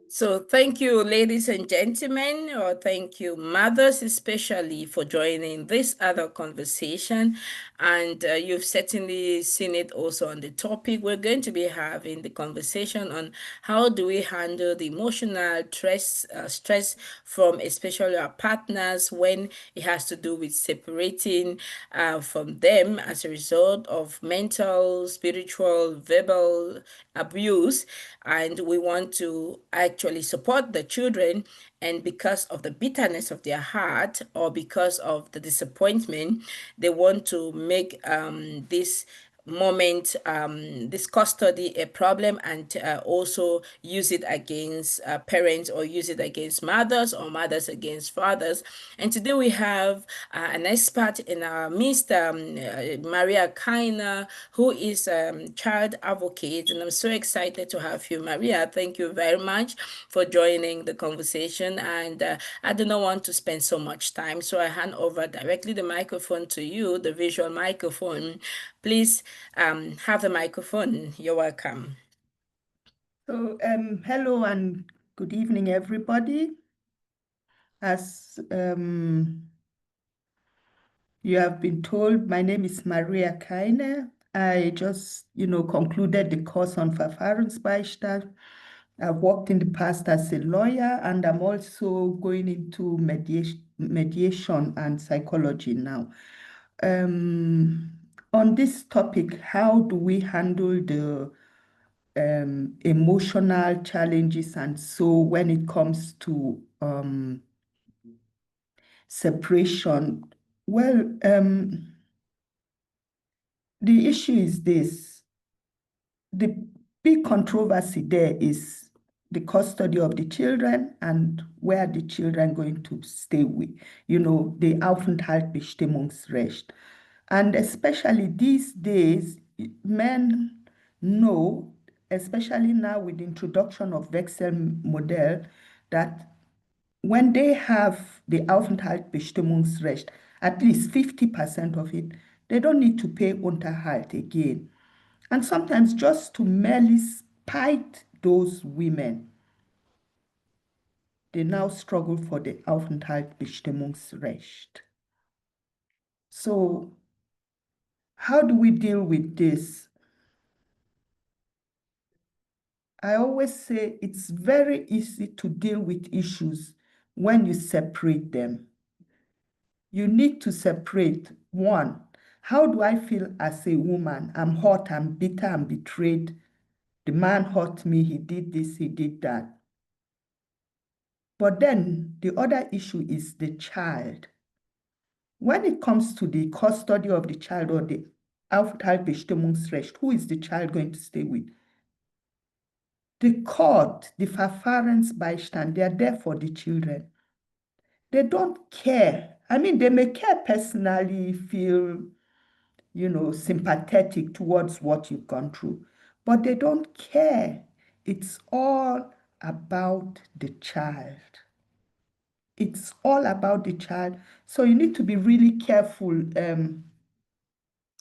So thank you, ladies and gentlemen, or thank you, mothers especially, for joining this other conversation. And you've certainly seen it also on the topic. We're going to be having the conversation on how do we handle the emotional stress from especially our partners when it has to do with separating from them as a result of mental, spiritual, verbal abuse. And we want to actually support the children, and because of the bitterness of their heart or because of the disappointment, they want to make this moment, this custody a problem, and also use it against parents, or use it against mothers, or mothers against fathers. And today we have an expert in our midst, Maria Kaine, who is a child advocate. And I'm so excited to have you, Maria. Thank you very much for joining the conversation. And I do not want to spend so much time, so I hand over directly the microphone to you, the visual microphone. Please have the microphone. You're welcome. So, hello and good evening, everybody. As you have been told, my name is Maria Kaine. I just, concluded the course on Verfahrensbeistand. I've worked in the past as a lawyer, and I'm also going into mediation and psychology now. On this topic, how do we handle the emotional challenges and so when it comes to separation? Well, the issue is this. The big controversy there is the custody of the children and where the children going to stay with, the Aufenthaltsbestimmungsrecht. And especially these days, men know, especially now with the introduction of Wechsel model, that when they have the Aufenthaltsbestimmungsrecht, at least 50% of it, they don't need to pay Unterhalt again. And sometimes just to merely spite those women, they now struggle for the Aufenthaltsbestimmungsrecht. So how do we deal with this? I always say it's very easy to deal with issues when you separate them. You need to separate. One, how do I feel as a woman? I'm hurt, I'm bitter, I'm betrayed. The man hurt me, he did this, he did that. But then the other issue is the child. When it comes to the custody of the child or the Aufenthaltsbestimmungsrecht, who is the child going to stay with? The court, the Verfahrensbeistand, they are there for the children. They don't care. I mean, they may care personally, feel, sympathetic towards what you've gone through, but they don't care. It's all about the child. It's all about the child. So you need to be really careful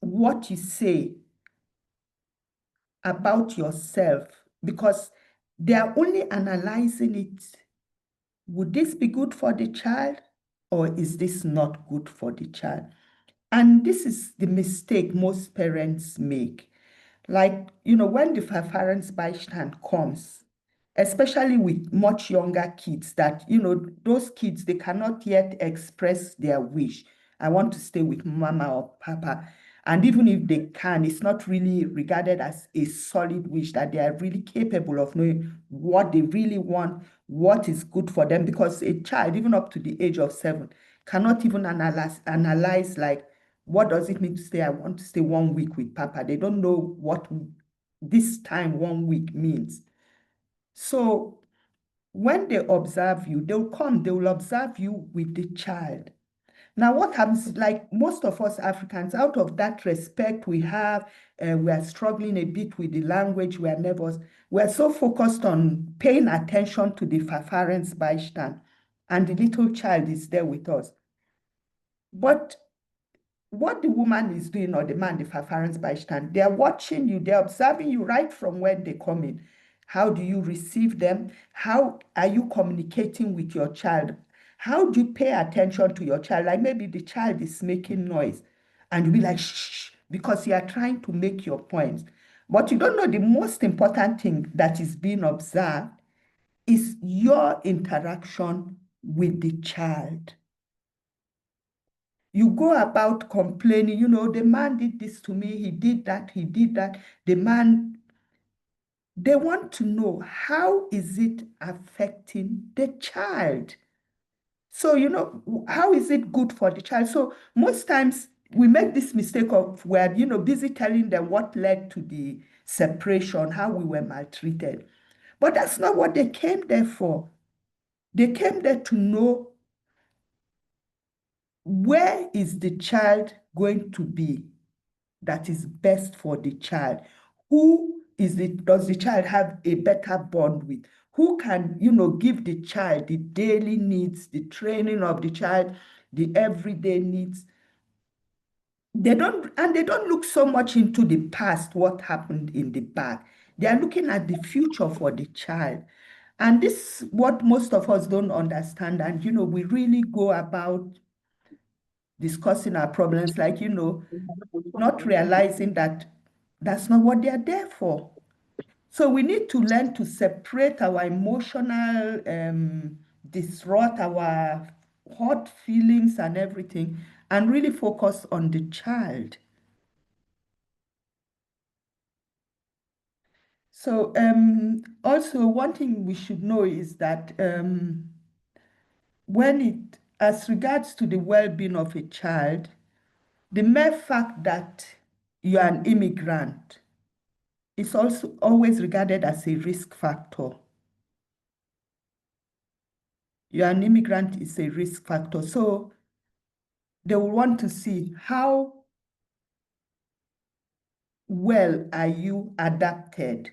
what you say about yourself, because they are only analyzing it. Would this be good for the child, or is this not good for the child? And this is the mistake most parents make. Like, when the Verfahrensbeistand comes, especially with much younger kids, that, those kids, they cannot yet express their wish. I want to stay with mama or papa. And even if they can, it's not really regarded as a solid wish, that they are really capable of knowing what they really want, what is good for them. Because a child, even up to the age of 7, cannot even analyze like, what does it mean to stay? I want to stay 1 week with papa. They don't know what this time 1 week means. So when they observe you, they will observe you with the child. Now, what happens, like most of us Africans, out of that respect we have, we are struggling a bit with the language, we are nervous. We are so focused on paying attention to the Verfahrensbeistand, and the little child is there with us. But what the woman is doing, or the man, the Verfahrensbeistand, they are watching you, they're observing you right from when they come in. How do you receive them? How are you communicating with your child? How do you pay attention to your child? Like maybe the child is making noise and you be like, shh, because you are trying to make your points. But you don't know the most important thing that is being observed is your interaction with the child. You go about complaining, the man did this to me, he did that, he did that. The man, they want to know how is it affecting the child? So, how is it good for the child? So most times we make this mistake of we're, busy telling them what led to the separation, how we were maltreated. But that's not what they came there for. They came there to know where is the child going to be that is best for the child. Does the child have a better bond with? Who can, give the child the daily needs, the training of the child, the everyday needs. They don't look so much into the past, what happened in the back. They are looking at the future for the child. And this is what most of us don't understand. And, we really go about discussing our problems like, not realizing that that's not what they are there for. So we need to learn to separate our emotional disrupt, our hot feelings and everything, and really focus on the child. So also one thing we should know is that as regards to the well-being of a child, the mere fact that you are an immigrant is also always regarded as a risk factor. You're an immigrant is a risk factor. So they will want to see how well are you adapted?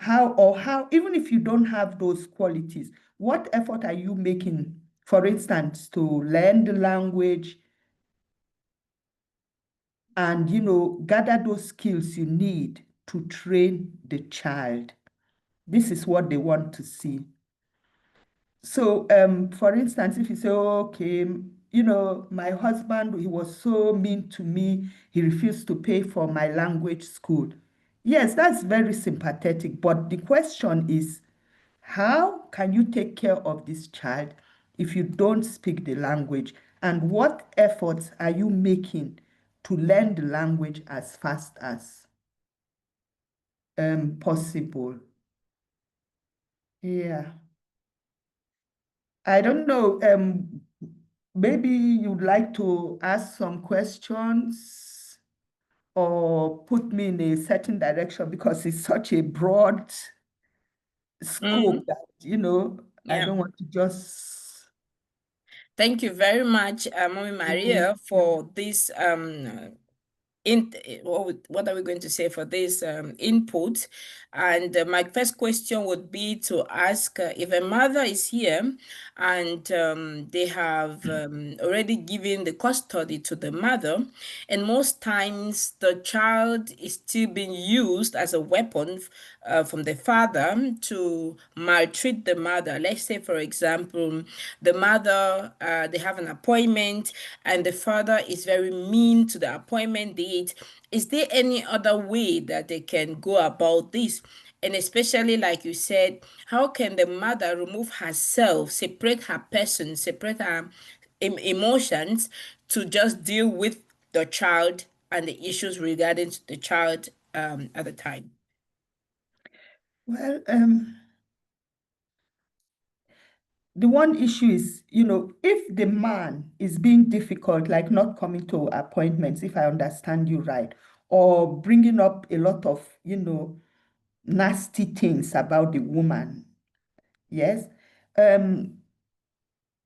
Even if you don't have those qualities, what effort are you making, for instance, to learn the language and, gather those skills you need to train the child? This is what they want to see. So, for instance, if you say, okay, my husband, he was so mean to me, he refused to pay for my language school. Yes, that's very sympathetic, but the question is, how can you take care of this child if you don't speak the language? And what efforts are you making to learn the language as fast as possible? Yeah. I don't know. Maybe you'd like to ask some questions or put me in a certain direction because it's such a broad scope Mhm. that, I Yeah. don't want to just. Thank you very much, Mommy Maria, for this what are we going to say for this input? And my first question would be to ask if a mother is here and they have already given the custody to the mother, and most times the child is still being used as a weapon from the father to maltreat the mother. Let's say, for example, the mother, they have an appointment and the father is very mean to the appointment date. Is there any other way that they can go about this? And especially, like you said, how can the mother remove herself, separate her person, separate her emotions to just deal with the child and the issues regarding to the child at the time? Well, the one issue is, if the man is being difficult, like not coming to appointments, if I understand you right, or bringing up a lot of, nasty things about the woman, yes,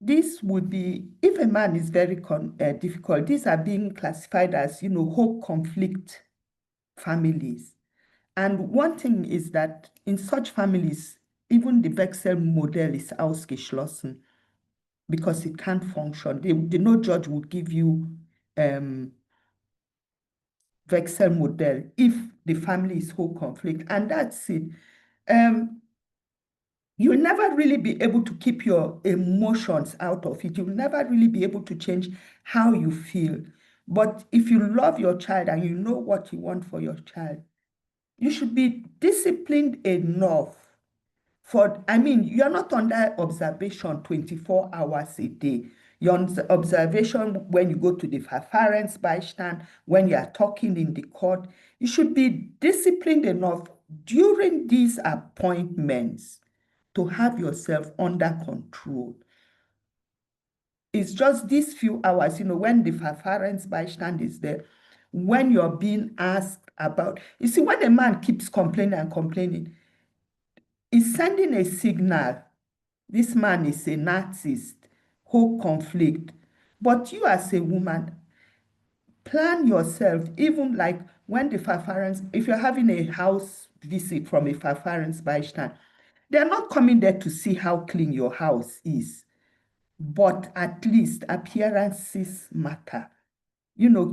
this would be, if a man is very difficult, these are being classified as, hope conflict families. And one thing is that in such families, even the Vexel model is ausgeschlossen because it can't function. The no judge will give you Vexel model if the family is whole conflict. And that's it. um, you'll never really be able to keep your emotions out of it. You'll never really be able to change how you feel. But if you love your child and you know what you want for your child, you should be disciplined enough for, I mean, you're not under observation 24 hours a day. You're on observation when you go to the parents' bystand, when you are talking in the court. You should be disciplined enough during these appointments to have yourself under control. It's just these few hours, when the parents' bystand is there, when you're being asked about, you see, when a man keeps complaining and complaining, he's sending a signal. This man is a narcissist, whole conflict. But you as a woman, plan yourself, even like when the parents, if you're having a house visit from a parents bystand, they're not coming there to see how clean your house is, but at least appearances matter.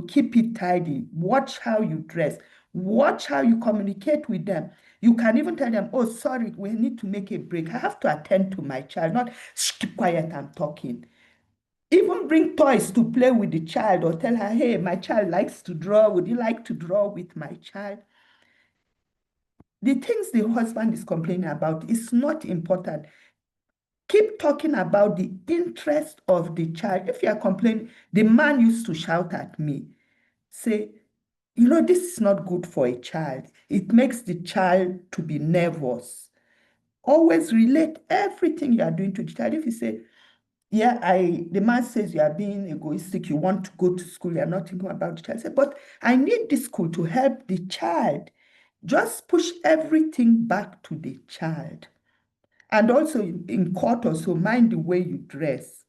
Keep it tidy. Watch how you dress. Watch how you communicate with them. You can even tell them, oh, sorry, we need to make a break. I have to attend to my child. Not, shh, keep quiet, I'm talking. Even bring toys to play with the child or tell her, hey, my child likes to draw. Would you like to draw with my child? The things the husband is complaining about is not important. Keep talking about the interest of the child. If you are complaining, the man used to shout at me, say, this is not good for a child. It makes the child to be nervous. Always relate everything you are doing to the child. If you say, yeah, the man says you are being egoistic, you want to go to school, you're not thinking about the child. Say, but I need this school to help the child. Just push everything back to the child. And also in court also, mind the way you dress.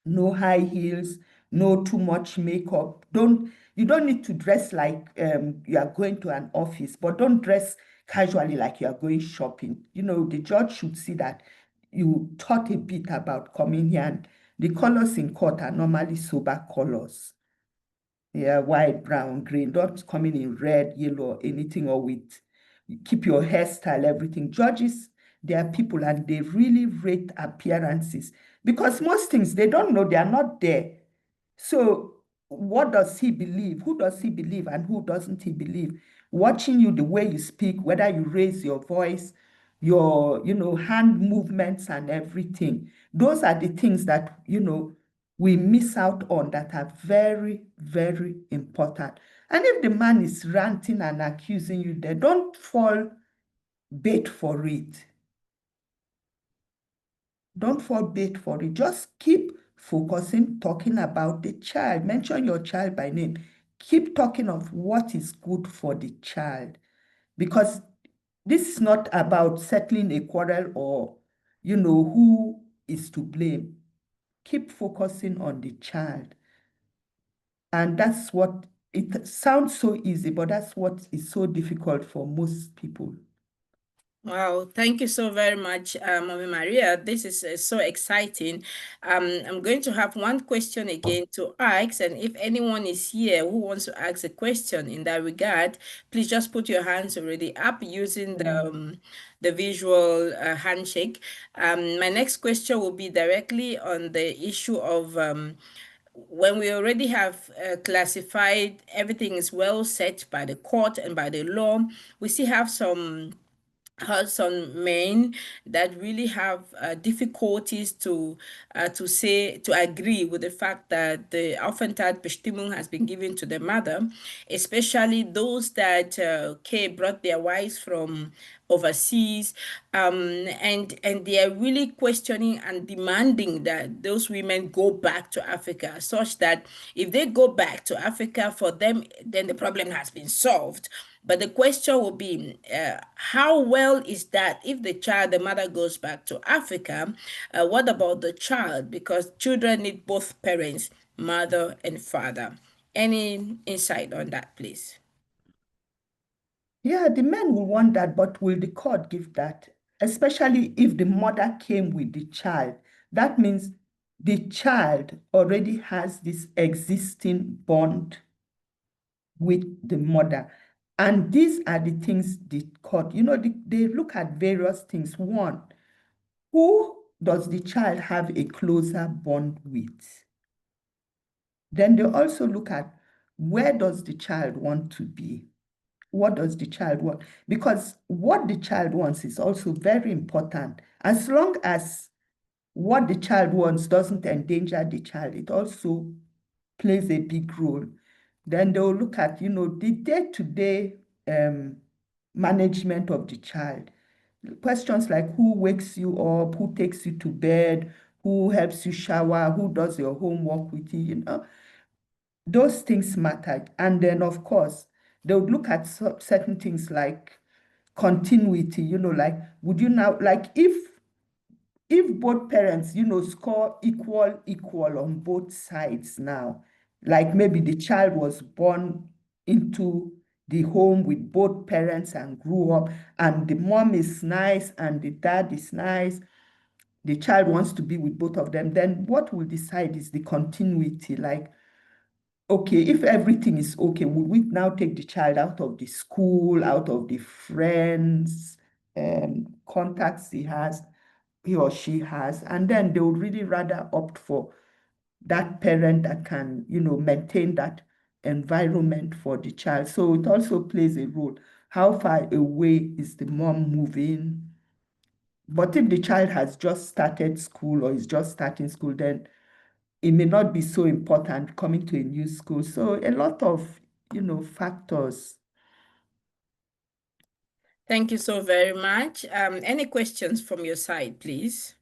No high heels, no too much makeup. You don't need to dress like you are going to an office, but don't dress casually like you are going shopping. The judge should see that you thought a bit about coming here, and the colors in court are normally sober colors. Yeah, white, brown, green. Don't come in red, yellow, anything, or with, keep your hairstyle, everything. Judges, they are people and they really rate appearances because most things they don't know, they are not there. So what does he believe? Who does he believe and who doesn't he believe? Watching you, the way you speak, whether you raise your voice, your, hand movements and everything. Those are the things that, we miss out on that are very, very important. And if the man is ranting and accusing you, they don't fall bait for it. Don't fall bait for it. Just keep focusing, talking about the child. Mention your child by name. Keep talking of what is good for the child. Because this is not about settling a quarrel or, who is to blame. Keep focusing on the child. And that's what, it sounds so easy, but that's what is so difficult for most people. Wow, thank you so very much, Mommy Maria. This is so exciting. I'm going to have one question again to ask, and if anyone is here who wants to ask a question in that regard, please just put your hands already up using the visual handshake. My next question will be directly on the issue of when we already have classified everything is well set by the court and by the law, we still have some men that really have difficulties to say to agree with the fact that the Aufenthaltsbestimmung has been given to the mother, especially those that brought their wives from overseas, and they are really questioning and demanding that those women go back to Africa, such that if they go back to Africa, for them, then the problem has been solved. But the question will be, how well is that if the mother goes back to Africa? What about the child? Because children need both parents, mother and father. Any insight on that, please? Yeah, the men will want that, but will the court give that? Especially if the mother came with the child. That means the child already has this existing bond with the mother. And these are the things the court, they look at various things. One, who does the child have a closer bond with? Then they also look at where does the child want to be? What does the child want? Because what the child wants is also very important. As long as what the child wants doesn't endanger the child, it also plays a big role. Then they'll look at, the day-to-day management of the child. Questions like who wakes you up, who takes you to bed, who helps you shower, who does your homework with you, those things matter. And then, of course, they would look at certain things like continuity, like would you now, like if both parents, score equal on both sides now, like maybe the child was born into the home with both parents and grew up, and the mom is nice and the dad is nice, the child wants to be with both of them, then what will decide is the continuity. Like, okay, if everything is okay, would we now take the child out of the school, out of the friends, contacts he or she has, and then they would really rather opt for that parent that can, maintain that environment for the child. So it also plays a role. How far away is the mom moving? But if the child has just started school or is just starting school, then it may not be so important coming to a new school. So a lot of, factors. Thank you so very much. Any questions from your side, please?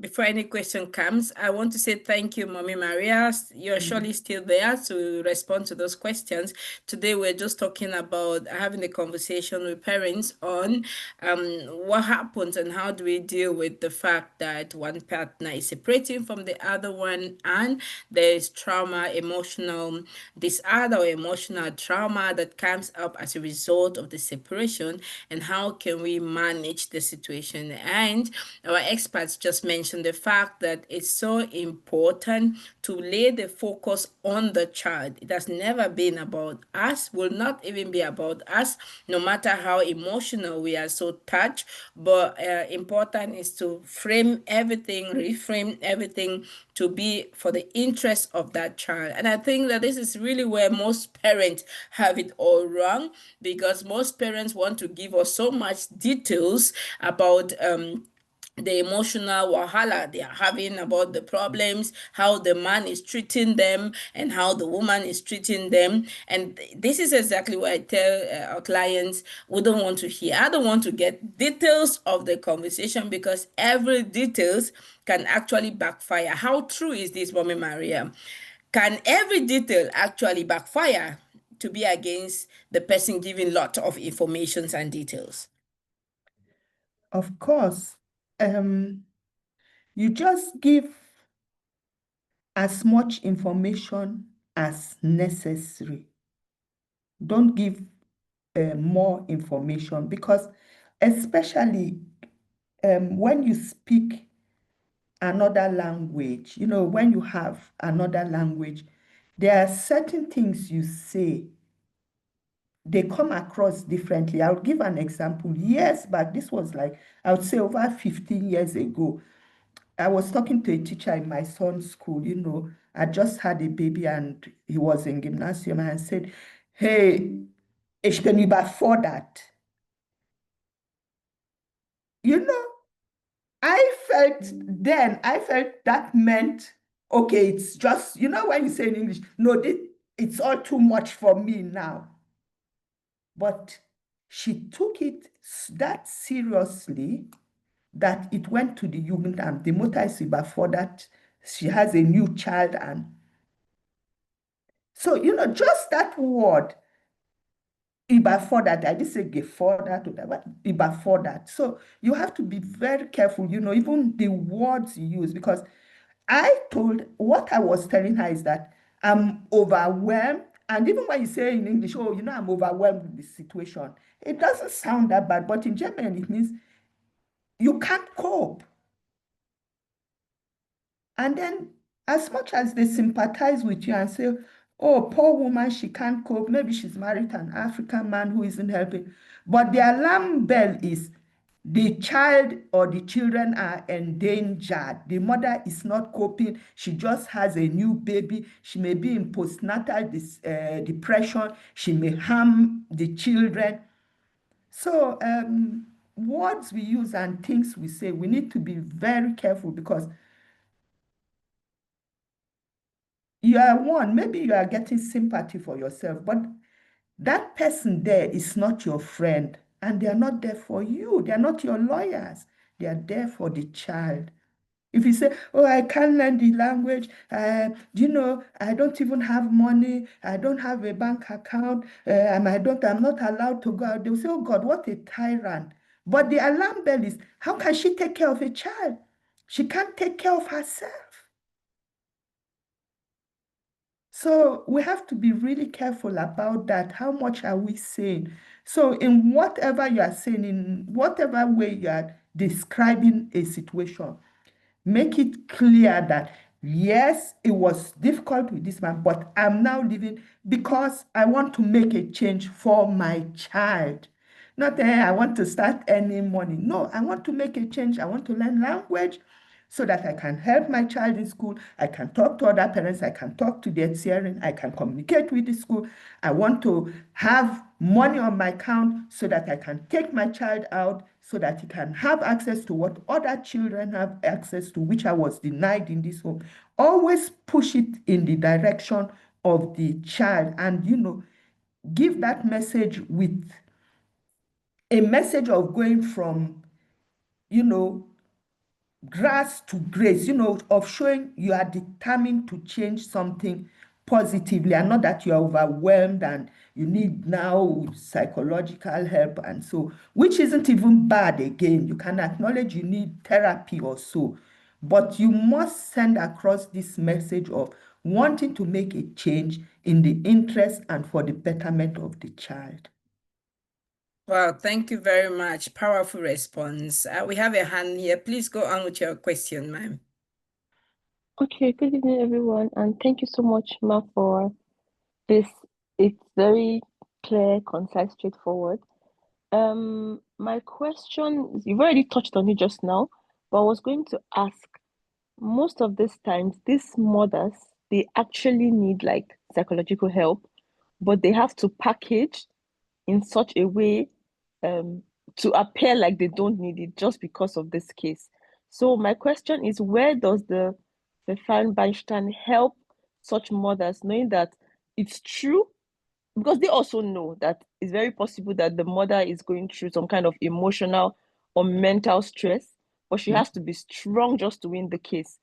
Before any question comes, I want to say thank you, Mommy Maria. You're surely still there to respond to those questions. Today, we're just talking about having a conversation with parents on what happens and how do we deal with the fact that one partner is separating from the other one and there is trauma, emotional disorder or emotional trauma that comes up as a result of the separation, and how can we manage the situation. And our experts just mentioned the fact that it's so important to lay the focus on the child. It has never been about us, will not even be about us, no matter how emotional we are so touched. But important is to frame everything, reframe everything to be for the interest of that child. And I think that this is really where most parents have it all wrong, because most parents want to give us so much details about the emotional wahala they are having, about the problems, how the man is treating them and how the woman is treating them. And this is exactly what I tell our clients we don't want to hear. I don't want to get details of the conversation, because every details can actually backfire. How true is this, Mommy Maria? Can every detail actually backfire to be against the person giving lot of informations and details? Of course, um, you just give as much information as necessary. Don't give more information, because especially when you speak another language, when you have another language, there are certain things you say, they come across differently. I'll give an example. Years back, this was like, I would say over 15 years ago, I was talking to a teacher in my son's school. I just had a baby and he was in gymnasium, and I said, hey, ich bin überfordert. You know, I felt that meant, okay, it's just, when you say in English, no, it's all too much for me now. But she took it that seriously that it went to the Jugendamt. The Mutter ist überfordert. She has a new child. And so, just that word, überfordert, I didn't say gefordert, but überfordert. So you have to be very careful, even the words you use, because what I was telling her is that I'm overwhelmed. And even when you say in English, oh, I'm overwhelmed with the situation, it doesn't sound that bad. But in German, it means you can't cope. And then as much as they sympathize with you and say, oh, poor woman, she can't cope. Maybe she's married to an African man who isn't helping. But the alarm bell is the child or the children are endangered. The mother is not coping. She just has a new baby. She may be in postnatal depression. She may harm the children. So, words we use and things we say, we need to be very careful because you are one, maybe you are getting sympathy for yourself, but that person there is not your friend and they are not there for you. They are not your lawyers. They are there for the child. If you say, oh, I can't learn the language, I don't even have money, I don't have a bank account, I'm not allowed to go out. They'll say, oh God, what a tyrant. But the alarm bell is, how can she take care of a child? She can't take care of herself. So we have to be really careful about that. How much are we saying? So in whatever you are saying, in whatever way you are describing a situation, make it clear that yes, it was difficult with this man, but I'm now living because I want to make a change for my child. Not that I want to start earning money. No, I want to make a change. I want to learn language so that I can help my child in school. I can talk to other parents. I can talk to their children. I can communicate with the school. I want to have money on my account so that I can take my child out so that he can have access to what other children have access to, which I was denied in this home. Always push it in the direction of the child and, give that message with a message of going from, you know, grass to grace, of showing you are determined to change something positively and not that you are overwhelmed and you need now psychological help and so, which isn't even bad again. You can acknowledge you need therapy or so, but you must send across this message of wanting to make a change in the interest and for the betterment of the child. Well, thank you very much. Powerful response. We have a hand here. Please go on with your question, ma'am. Okay, good evening, everyone, and thank you so much, Ma, for this. It's very clear, concise, straightforward. My question, you've already touched on it just now, but I was going to ask, most of these times, these mothers, they actually need like psychological help, but they have to package in such a way um, to appear like they don't need it just because of this case. So my question is, where does the Verfallenbeistand help such mothers, knowing that it's true? Because they also know that it's very possible that the mother is going through some kind of emotional or mental stress, but she has to be strong just to win the case.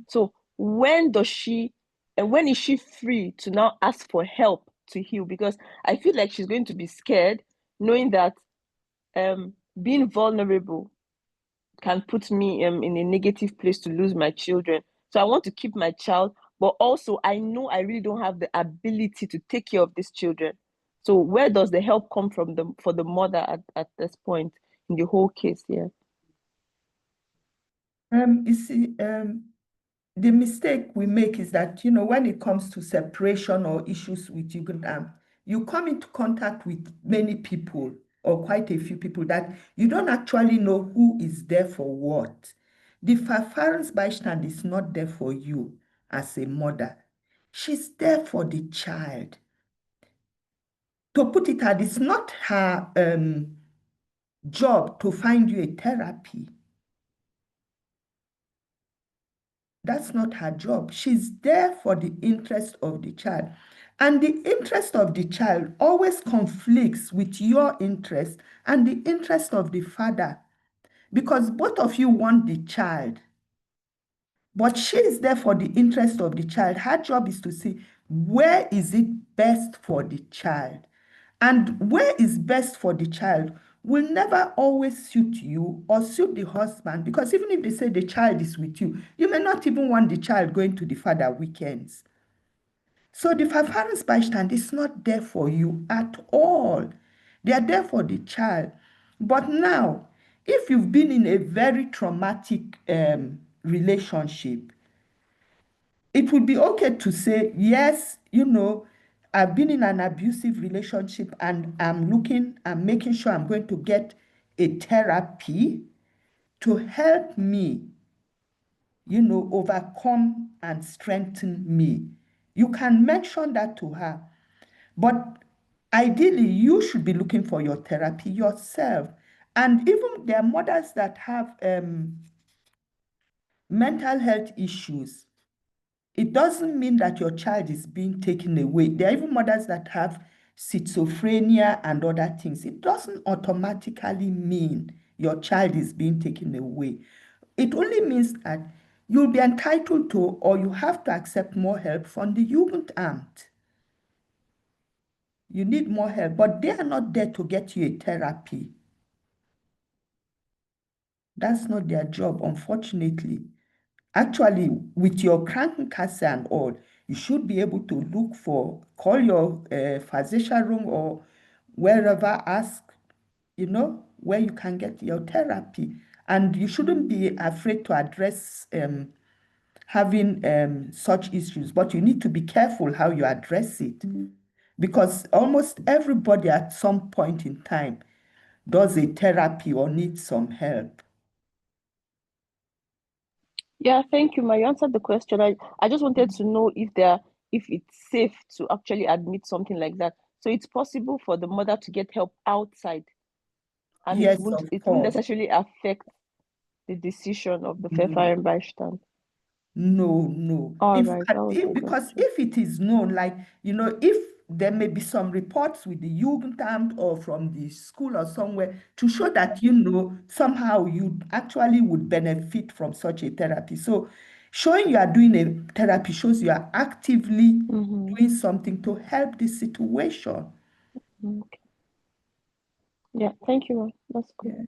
So when does she and when is she free to now ask for help to heal? Because I feel like she's going to be scared knowing that being vulnerable can put me in a negative place to lose my children. So I want to keep my child, but also I know I really don't have the ability to take care of these children. So where does the help come from for the mother at this point in the whole case here? You see, the mistake we make is that, when it comes to separation or issues with Jugendamt, you come into contact with many people or quite a few people that you don't actually know who is there for what. The Verfahrensbeistand is not there for you as a mother. She's there for the child. To put it out, it's not her job to find you a therapy. That's not her job. She's there for the interest of the child. And the interest of the child always conflicts with your interest and the interest of the father because both of you want the child. But she is there for the interest of the child. Her job is to see where is it best for the child. And where is best for the child will never always suit you or suit the husband because even if they say the child is with you, you may not even want the child going to the father weekends. So the Verfahrensbeistand is not there for you at all. They are there for the child. But now, if you've been in a very traumatic relationship, it would be okay to say, yes, I've been in an abusive relationship and I'm making sure I'm going to get a therapy to help me, overcome and strengthen me. You can mention that to her. But ideally, you should be looking for your therapy yourself. And even there are mothers that have mental health issues. It doesn't mean that your child is being taken away. There are even mothers that have schizophrenia and other things. It doesn't automatically mean your child is being taken away. It only means that you'll be entitled to, or you have to accept more help from the Jugendamt. You need more help, but they are not there to get you a therapy. That's not their job, unfortunately. Actually, with your Krankenkasse and all, you should be able to call your Versicherung or wherever, ask, where you can get your therapy. And you shouldn't be afraid to address having such issues, but you need to be careful how you address it. Because almost everybody at some point in time does a therapy or needs some help. Yeah, thank you, Ma. You answered the question. I just wanted to know if it's safe to actually admit something like that. So it's possible for the mother to get help outside, and Yes, of it won't course. necessarily affect the decision of the No, Verfahrenbeistand. no. All right, that was my Because question. if it is known, like, if there may be some reports with the Jugendamt or from the school or somewhere to show that, somehow you actually would benefit from such a therapy. So showing you are doing a therapy shows you are actively doing something to help the situation. Okay. Yeah, thank you, Ma. That's good. Yeah.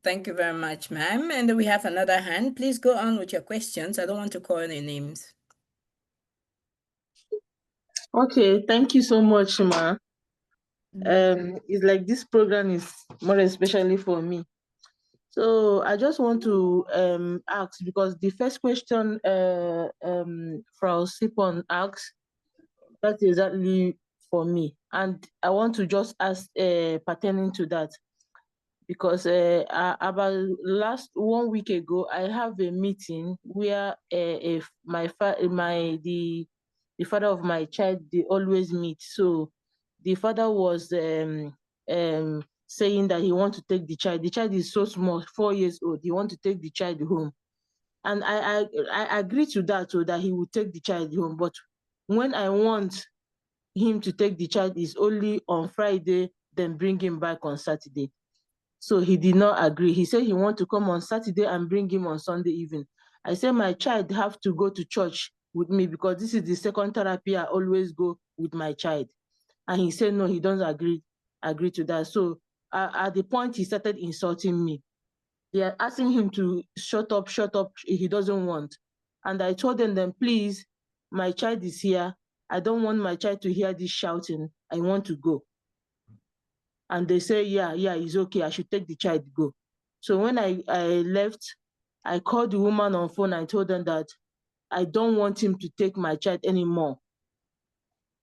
Thank you very much, ma'am. And we have another hand. Please go on with your questions. I don't want to call any names. Okay, thank you so much, Ma. It's like this program is more especially for me. So I just want to ask, because the first question Frau Sipon asked, that's exactly for me. And I want to just ask pertaining to that, because about last 1 week ago, I have a meeting where if the father of my child, they always meet. So the father was saying that he want to take the child. The child is so small, 4 years old. He want to take the child home, and I agree to that, so that he would take the child home. But when I want him to take the child is only on Friday, then bring him back on Saturday. So he did not agree. He said he want to come on Saturday and bring him on Sunday evening. I said my child have to go to church with me, because this is the second therapy I always go with my child. And he said no, he doesn't agree to that. So at the point he started insulting me. They are asking him to shut up, he doesn't want. And I told them, then please, my child is here. I don't want my child to hear this shouting. I want to go. And they say, yeah, it's okay. I should take the child, go. So when I left, I called the woman on phone. I told them that I don't want him to take my child anymore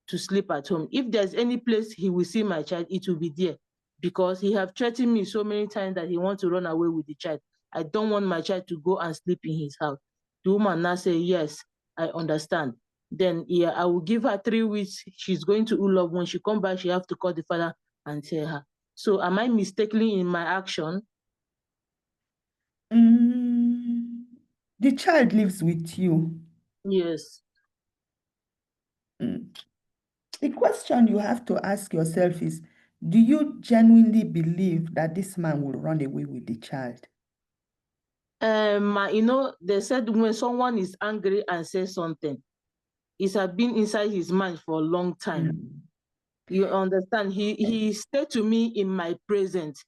to sleep at home. If there's any place he will see my child, it will be there, because he have threatened me so many times that he wants to run away with the child. I don't want my child to go and sleep in his house. The woman now say, yes, I understand. Then yeah, I will give her 3 weeks. She's going to Ulov. When she come back, she have to call the father and tell her. So am I mistakenly in my action? The child lives with you. Yes. The question you have to ask yourself is, do you genuinely believe that this man will run away with the child? They said when someone is angry and says something, it has been inside his mind for a long time. You understand? He stayed to me in my presence,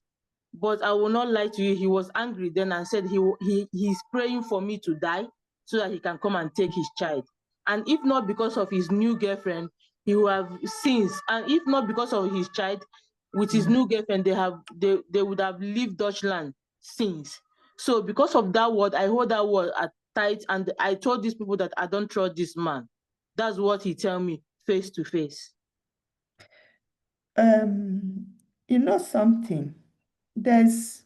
but I will not lie to you. He was angry then and said he's praying for me to die so that he can come and take his child. And if not because of his new girlfriend, he will have since. And if not because of his child, with his new girlfriend, they would have left Deutschland since. So because of that word, I hold that word tight, and I told these people that I don't trust this man. That's what he tell me face to face. You know something? There's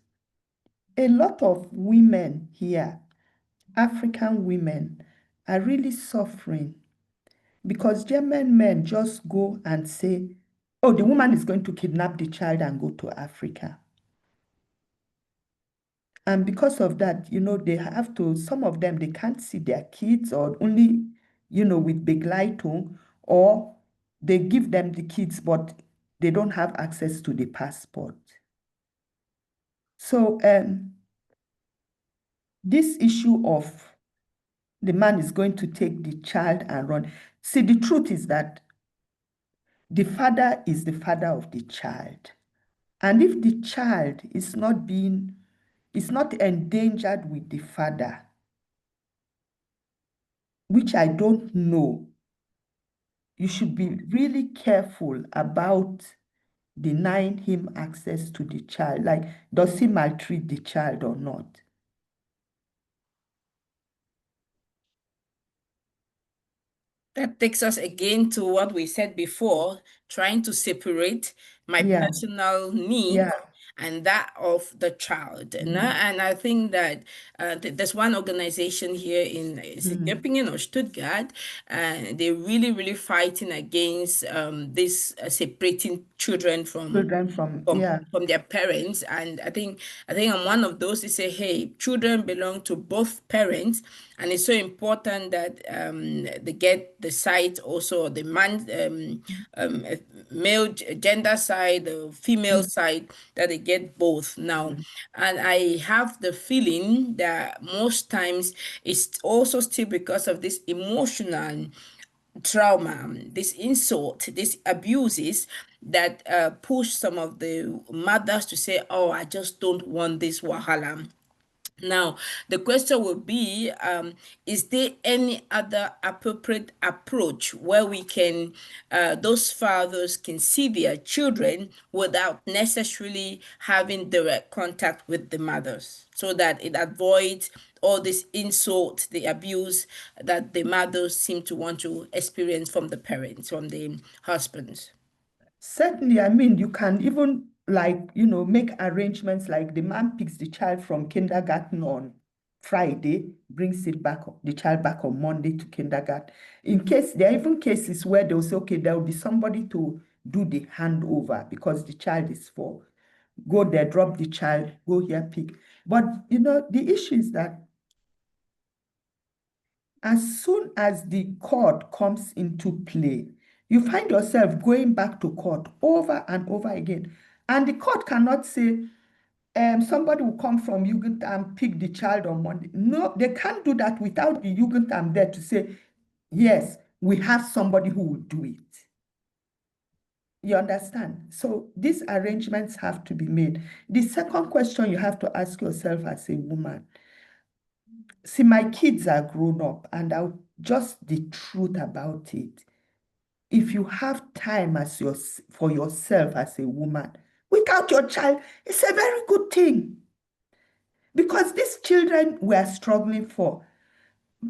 a lot of women here, African women, are really suffering because German men just go and say, oh, the woman is going to kidnap the child and go to Africa. And because of that, they have to, some of them, they can't see their kids or only, with Begleitung, or they give them the kids, but they don't have access to the passport. So this issue of the man is going to take the child and run. See, the truth is that the father is the father of the child. And if the child is not endangered with the father, which I don't know, you should be really careful about denying him access to the child. Like, does he maltreat the child or not? That takes us again to what we said before, trying to separate my Yeah, personal need yeah. and that of the child. And I think that there's one organization here in is it Göppingen or Stuttgart, and they're really, really fighting against this separating children Children from, yeah. from their parents. And I think I'm one of those who say, hey, children belong to both parents, and it's so important that they get the side also the man male gender side, the female side, that they get both now. And I have the feeling that most times it's also still because of this emotional trauma, this insult, these abuses that push some of the mothers to say, oh, I just don't want this wahala. Now, the question will be, is there any other appropriate approach where we can, those fathers can see their children without necessarily having direct contact with the mothers so that it avoids all this insult, the abuse that the mothers seem to want to experience from the parents, from the husbands? Certainly, I mean, you can even like, make arrangements like the man picks the child from kindergarten on Friday, brings the child back on Monday to kindergarten. In case there are even cases where they'll say, okay, there will be somebody to do the handover because the child is 4. Go there, drop the child, go here, pick. But the issue is that as soon as the court comes into play, you find yourself going back to court over and over again. And the court cannot say, somebody will come from Jugendamt, pick the child on Monday. No, they can't do that without the Jugendamt there to say, yes, we have somebody who will do it. You understand? So these arrangements have to be made. The second question you have to ask yourself as a woman, see, my kids are grown up, and I'll just the truth about it. If you have time for yourself as a woman, without your child, it's a very good thing. Because these children we are struggling for.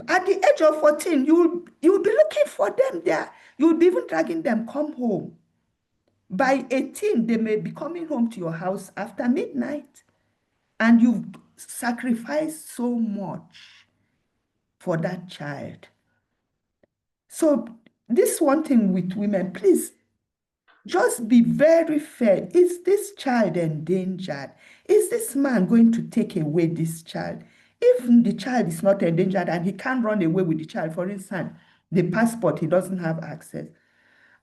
At the age of 14, you'll be looking for them there. You'll be even dragging them, come home. By 18, they may be coming home to your house after midnight. And you've sacrificed so much for that child. So this one thing with women, please just be very fair. Is this child endangered? Is this man going to take away this child? If the child is not endangered and he can't run away with the child, for instance, the passport, he doesn't have access,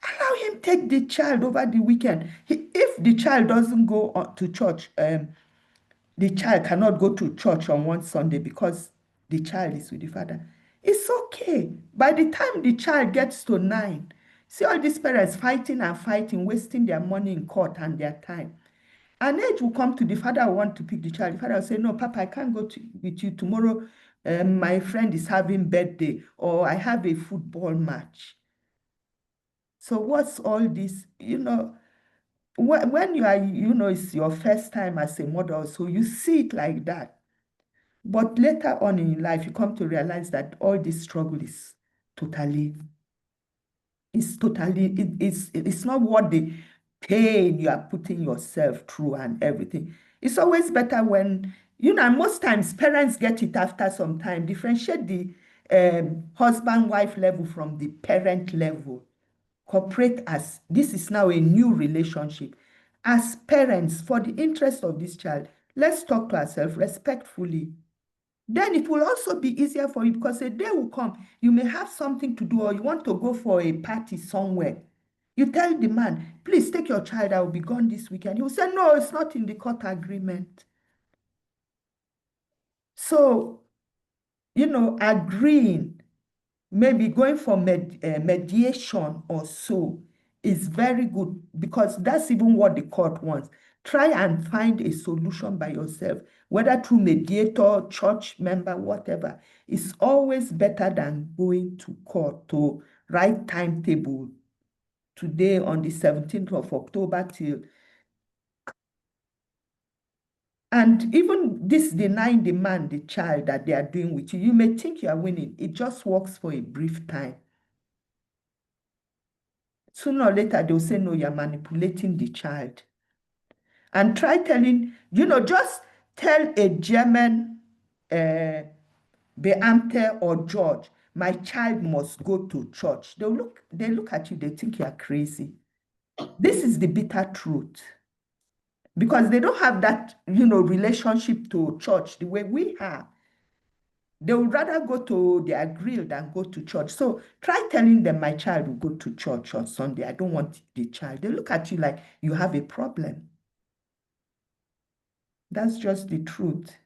allow him take the child over the weekend. If the child doesn't go to church, the child cannot go to church on one Sunday because the child is with the father. It's okay. By the time the child gets to 9, see all these parents fighting and fighting, wasting their money in court and their time. An age will come to the father will want to pick the child. The father will say, no, Papa, I can't go with you tomorrow. My friend is having birthday, or I have a football match. So what's all this? When you are, it's your first time as a mother, so you see it like that. But later on in life, you come to realize that all this struggle is it's not what the pain you are putting yourself through and everything. It's always better when, most times parents get it after some time. Differentiate the husband-wife level from the parent level. Cooperate as this is now a new relationship. As parents, for the interest of this child, let's talk to ourselves respectfully. Then it will also be easier for you because a day will come, you may have something to do or you want to go for a party somewhere. You tell the man, please take your child, I will be gone this weekend. He will say, no, it's not in the court agreement. So, agreeing, maybe going for mediation or so is very good because that's even what the court wants. Try and find a solution by yourself, whether through mediator, church member, whatever. It's always better than going to court to write timetable today on the 17th of October till. And even this denying the man, the child that they are doing with you, you may think you are winning. It just works for a brief time. Sooner or later, they'll say, no, you're manipulating the child. And try telling, just tell a German Beamte or judge, my child must go to church. They look at you, they think you are crazy. This is the bitter truth. Because they don't have that, relationship to church the way we have. They would rather go to their grill than go to church. So try telling them my child will go to church on Sunday. I don't want the child. They look at you like you have a problem. That's just the truth.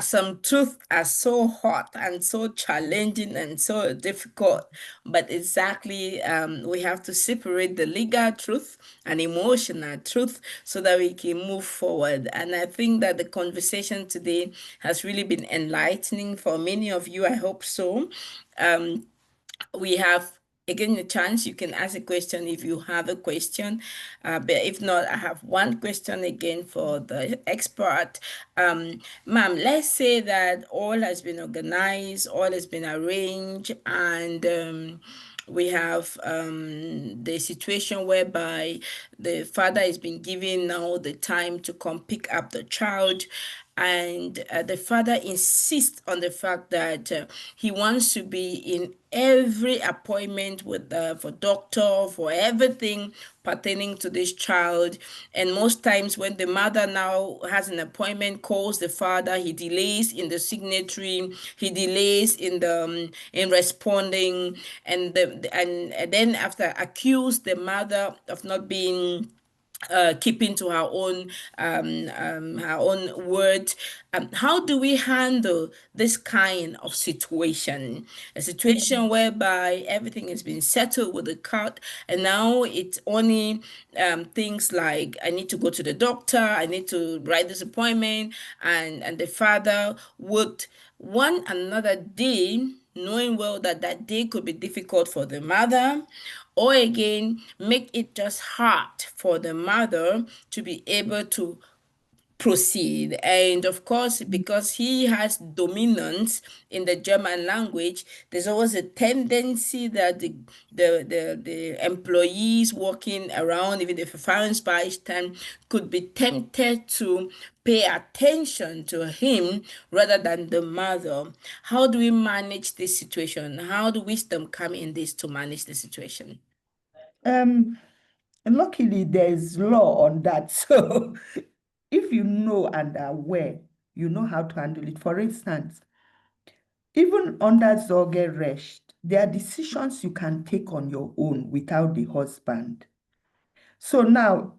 Some truths are so hot and so challenging and so difficult, but exactly we have to separate the legal truth and emotional truth so that we can move forward. And I think that the conversation today has really been enlightening for many of you. I hope so. We have again a chance. You can ask a question if you have a question, but if not, I have one question again for the expert. Ma'am, let's say that all has been organized, all has been arranged, and we have the situation whereby the father has been given now the time to come pick up the child, and the father insists on the fact that he wants to be in every appointment with for doctor for everything pertaining to this child. And most times when the mother now has an appointment, calls the father, he delays in the signatory, he delays in the in responding, and and then after accuse the mother of not being keeping to her own word. How do we handle this kind of situation? A situation whereby everything has been settled with the court, and now it's only things like I need to go to the doctor, I need to write this appointment, and the father would one another day, knowing well that that day could be difficult for the mother, or again, make it just hard for the mother to be able to proceed. And of course, because he has dominance in the German language, there's always a tendency that the employees working around, even the Verfahrensbeistand, could be tempted to pay attention to him rather than the mother. How do we manage this situation? How do wisdom come in this to manage the situation? Luckily, there's law on that. So if you know and are aware, you know how to handle it. For instance, even under Sorgerecht, there are decisions you can take on your own without the husband. So now,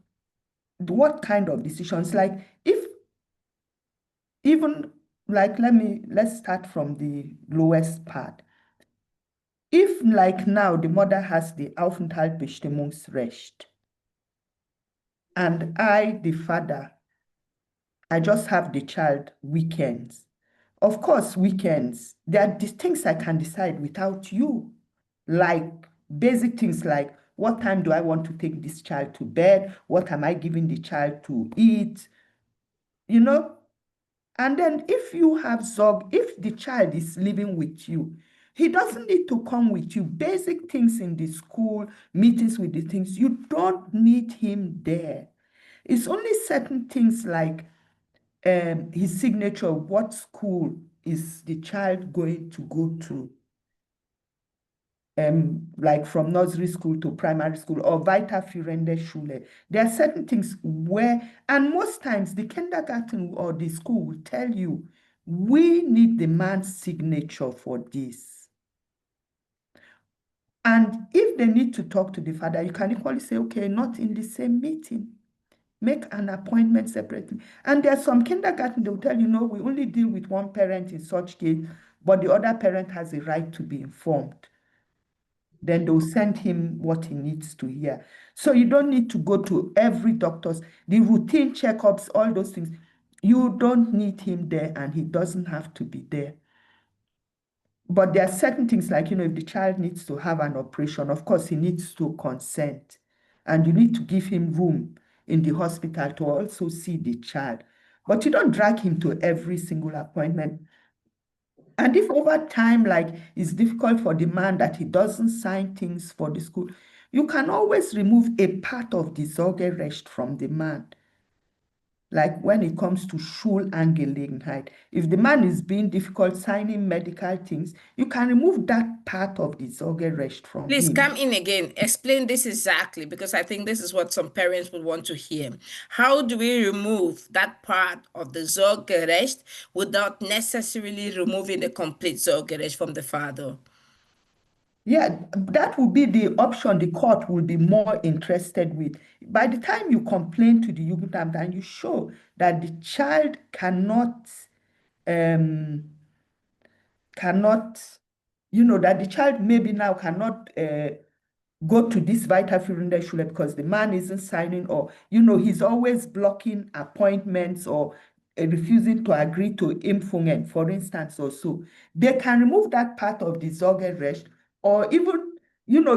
what kind of decisions? Like if even like let's start from the lowest part. If like now the mother has the Aufenthaltsbestimmungsrecht and I, the father, I just have the child weekends. Of course, weekends, there are these things I can decide without you. Like basic things like what time do I want to take this child to bed? What am I giving the child to eat? You know, And then if you have Zog, if the child is living with you, he doesn't need to come with you. Basic things in the school, meetings with the things, you don't need him there. It's only certain things like his signature, what school is the child going to go to, like from nursery school to primary school or weiterführende Schule. There are certain things where, and most times the kindergarten or the school will tell you, we need the man's signature for this. And if they need to talk to the father, you can equally say, okay, not in the same meeting. Make an appointment separately. And there's some kindergarten, they'll tell you, no, we only deal with one parent in such case, but the other parent has a right to be informed. Then they'll send him what he needs to hear. So you don't need to go to every doctor's, the routine checkups, all those things. You don't need him there, and he doesn't have to be there. But there are certain things like, if the child needs to have an operation, of course, he needs to consent. And you need to give him room in the hospital to also see the child. But you don't drag him to every single appointment. And if over time, like it's difficult for the man that he doesn't sign things for the school, you can always remove a part of the Sorgerecht from the man. Like when it comes to Schulangelegenheit, if the man is being difficult signing medical things, you can remove that part of the Sorgerecht from Please him. come in again. Explain this exactly, because I think this is what some parents would want to hear. How do we remove that part of the Sorgerecht without necessarily removing the complete Sorgerecht from the father? Yeah, that would be the option the court will be more interested with. By the time you complain to the Jugendamt and you show that the child um, that the child maybe now cannot go to this weiterführende Schule because the man isn't signing, or he's always blocking appointments or refusing to agree to Impfungen, for instance, or so. They can remove that part of the Sorgerecht, or even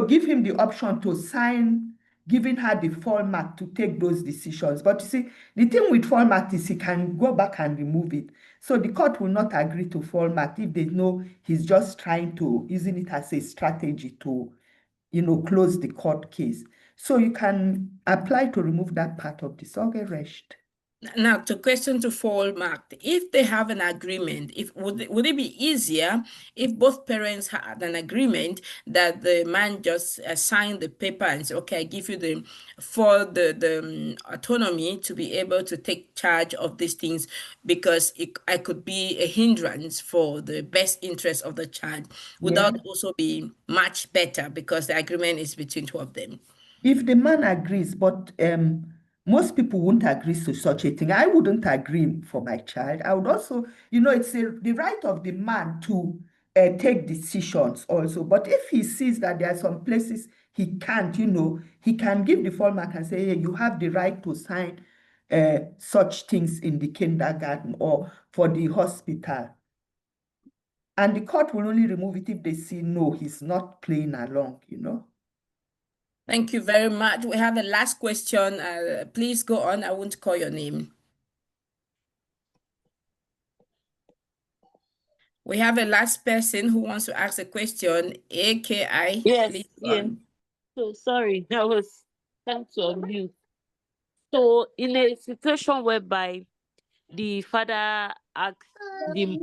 give him the option to sign, giving her the Vollmacht to take those decisions. But you see, the thing with Vollmacht is he can go back and remove it. So the court will not agree to Vollmacht if they know he's just trying to, using it as a strategy to close the court case. So you can apply to remove that part of the Sorgerecht. Now, to question to fall marked, if they have an agreement, would it be easier if both parents had an agreement that the man just signed the paper and say, okay, I give you the autonomy to be able to take charge of these things, because I could be a hindrance for the best interest of the child, Yeah. without also be much better because the agreement is between two of them? If the man agrees, but most people won't agree to such a thing. I wouldn't agree for my child. I would also, it's the right of the man to take decisions also. But if he sees that there are some places he can't, he can give the fallback and say, hey, you have the right to sign such things in the kindergarten or for the hospital. And the court will only remove it if they see, no, he's not playing along, Thank you very much. We have a last question. Please go on. I won't call your name. We have a last person who wants to ask a question. AKI, Yes, please go yes. on. So sorry, I was trying to unmute. So in a situation whereby the father asks the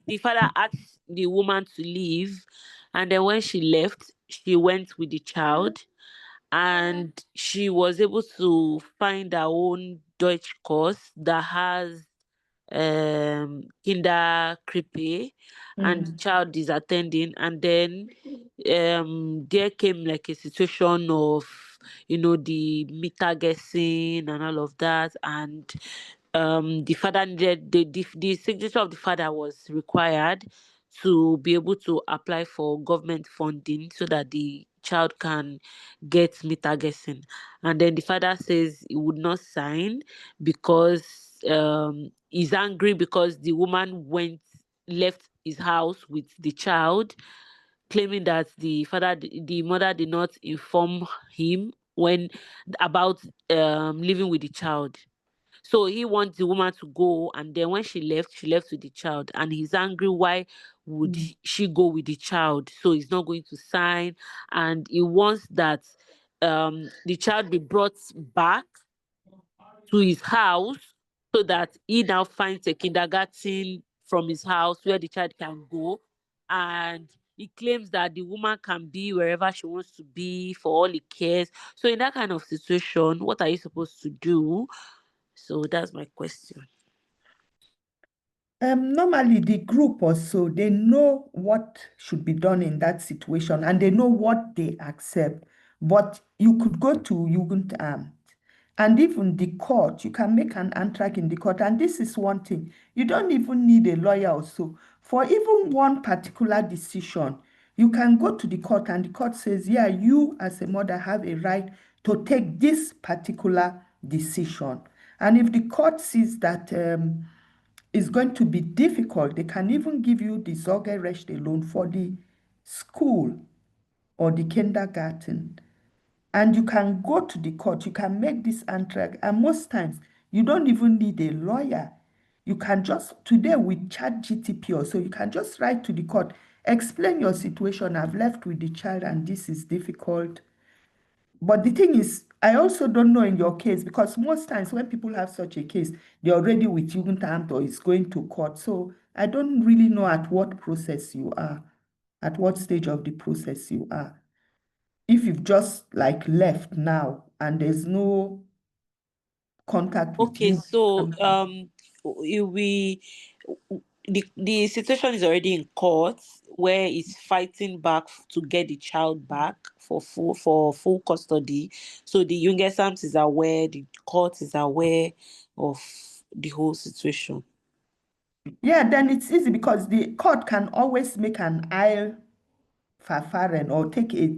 the father asked the woman to leave, and then when she left, she went with the child, and she was able to find her own Deutsch course that has kinder creepy, and the child is attending, and then there came like a situation of the meter guessing and all of that, and the father needed the signature of the father was required to be able to apply for government funding so that the child can get meter guessing. And then the father says he would not sign because he's angry because the woman left his house with the child, claiming that the mother did not inform him when about living with the child. So he wants the woman to go, and then when she left with the child, and he's angry. Why would she go with the child? So he's not going to sign, and he wants that the child be brought back to his house, so that he now finds a kindergarten from his house where the child can go. And he claims that the woman can be wherever she wants to be for all he cares. So in that kind of situation, what are you supposed to do? So that's my question. Normally, the group also, they know what should be done in that situation and they know what they accept. But you could go to Jugendamt and even the court, you can make an antrag in the court. And this is one thing, you don't even need a lawyer also. For even one particular decision, you can go to the court and the court says, yeah, you as a mother have a right to take this particular decision. And if the court sees that it's going to be difficult, they can even give you the Sorgerecht alone for the school or the kindergarten. And you can go to the court, you can make this antrag. And most times, you don't even need a lawyer. You can just, today with ChatGTP or so, you can just write to the court, explain your situation. I've left with the child and this is difficult. But the thing is, I also don't know in your case, because most times when people have such a case, they're already with Jugendamt or is going to court. So I don't really know at what process you are, at what stage of the process you are. If you've just like left now and there's no contact with Okay, you. so we the situation is already in court, where he's fighting back to get the child back for full custody. So the Jugendamt is aware, the court is aware of the whole situation. Yeah, then it's easy because the court can always make an aisle verfahren or take a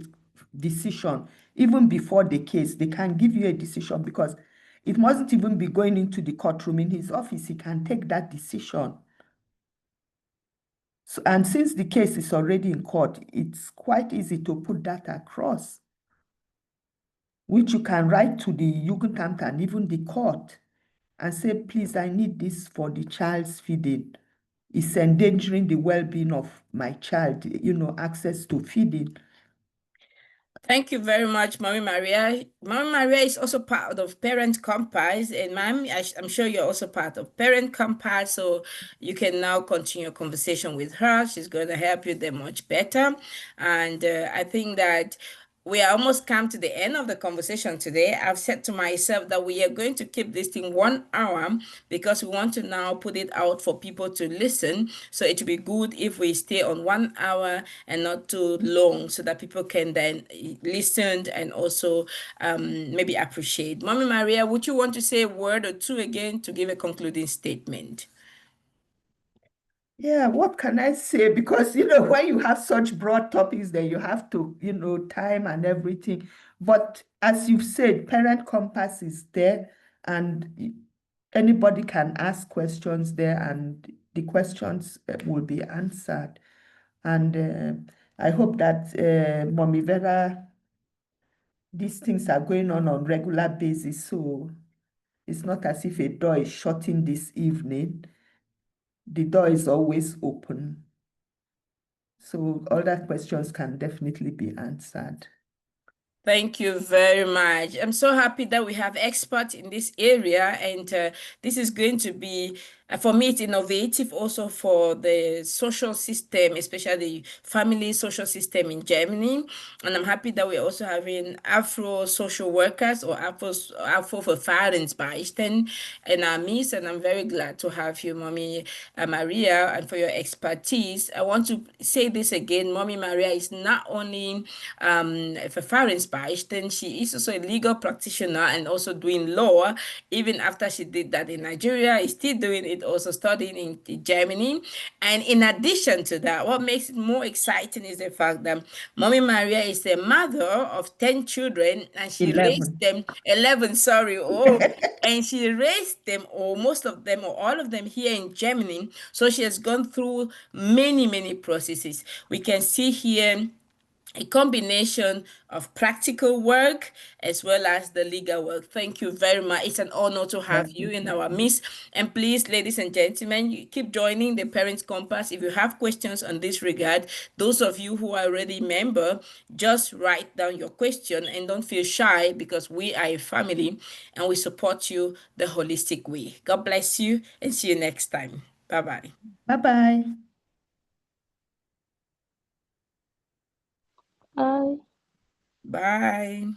decision even before the case. They can give you a decision because it mustn't even be going into the courtroom. In his office, he can take that decision. So, and since the case is already in court, it's quite easy to put that across, which you can write to the Jugendamt and even the court and say, please, I need this for the child's feeding. It's endangering the well-being of my child, access to feeding. Thank you very much, Mommy Maria. Mommy Maria is also part of Parent Compass, and Mom, I'm sure you're also part of Parent Compass, so you can now continue your conversation with her. She's going to help you there much better. And I think that we are almost come to the end of the conversation today. I've said to myself that we are going to keep this thing 1 hour because we want to now put it out for people to listen. So it would be good if we stay on 1 hour and not too long so that people can then listen and also maybe appreciate. Mommy Maria, would you want to say a word or two again to give a concluding statement? Yeah, what can I say? Because, when you have such broad topics, then you have to, time and everything. But as you've said, Parent Compass is there and anybody can ask questions there and the questions will be answered. And I hope that, Mommy Vera, these things are going on regular basis. So it's not as if a door is shutting this evening. The door is always open. So other questions can definitely be answered. Thank you very much. I'm so happy that we have experts in this area, and this is going to be, for me, it's innovative also for the social system, especially the family social system in Germany. And I'm happy that we're also having Afro social workers or Afro Verfahrensbeistand in our midst. And I'm very glad to have you, Mommy Maria, and for your expertise. I want to say this again. Mommy Maria is not only a Verfahrensbeistand, she is also a legal practitioner and also doing law. Even after she did that in Nigeria, is still doing it, also studying in Germany. And in addition to that, what makes it more exciting is the fact that Mommy Maria is a mother of 10 children and she raised 11. them, 11, sorry, oh, and she raised them, or most of them, or all of them here in Germany. So she has gone through many, many processes. We can see here a combination of practical work as well as the legal work. Thank you very much. It's an honor to have Thank you you. in our midst. And please, ladies and gentlemen, you keep joining the Parents Compass. If you have questions on this regard, those of you who are already member, just write down your question and don't feel shy, because we are a family and we support you the holistic way. God bless you and see you next time. Bye-bye. Bye-bye. Bye. Bye.